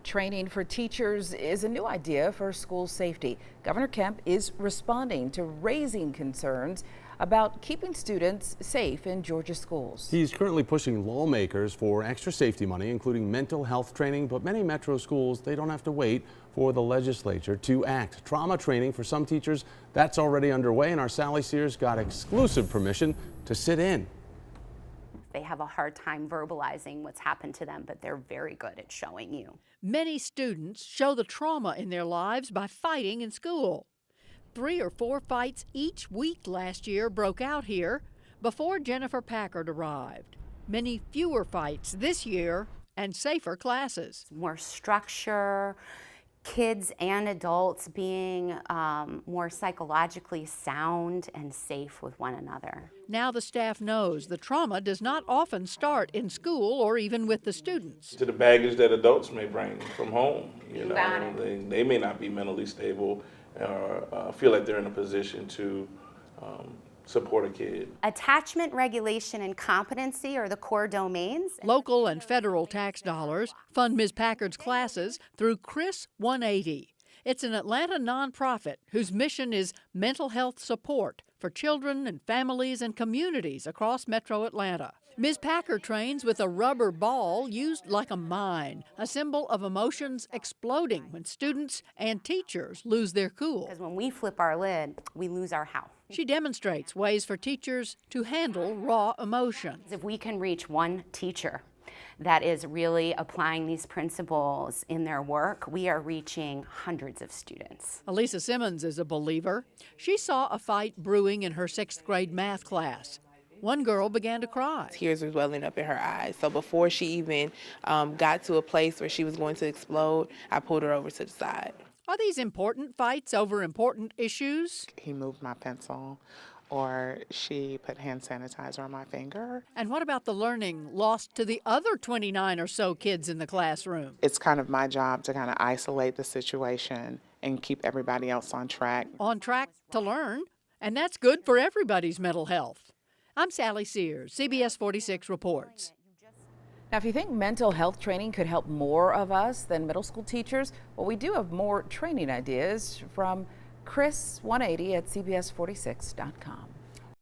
Training for teachers is a new idea for school safety. Governor Kemp is responding to raising concerns about keeping students safe in Georgia schools. He's currently pushing lawmakers for extra safety money, including mental health training, but many metro schools, they don't have to wait for the legislature to act. Trauma training for some teachers, that's already underway, and our Sally Sears got exclusive permission to sit in. They have a hard time verbalizing what's happened to them, but they're very good at showing you. Many students show the trauma in their lives by fighting in school. 3 or 4 fights each week last year broke out here before Jennifer Packard arrived. Many fewer fights this year and safer classes. More structure, kids and adults being more psychologically sound and safe with one another. Now the staff knows the trauma does not often start in school or even with the students. To the baggage that adults may bring from home, You got it. They may not be mentally stable or feel like they're in a position to support a kid. Attachment, regulation, and competency are the core domains. Local and federal tax dollars fund Ms. Packard's classes through Chris 180. It's an Atlanta nonprofit whose mission is mental health support for children and families and communities across metro Atlanta. Ms. Packard trains with a rubber ball used like a mine, a symbol of emotions exploding when students and teachers lose their cool. Because when we flip our lid, we lose our how. She demonstrates ways for teachers to handle raw emotions. If we can reach one teacher that is really applying these principles in their work, we are reaching hundreds of students. Elisa Simmons is a believer. She saw a fight brewing in her 6th grade math class. One girl began to cry. Tears were welling up in her eyes. So before she even got to a place where she was going to explode, I pulled her over to the side. Are these important fights over important issues? He moved my pencil, or she put hand sanitizer on my finger. And what about the learning lost to the other 29 or so kids in the classroom? It's kind of my job to kind of isolate the situation and keep everybody else on track. On track to learn, and that's good for everybody's mental health. I'm Sally Sears, CBS 46 reports. Now, if you think mental health training could help more of us than middle school teachers, well, we do have more training ideas from Chris 180 at CBS46.com.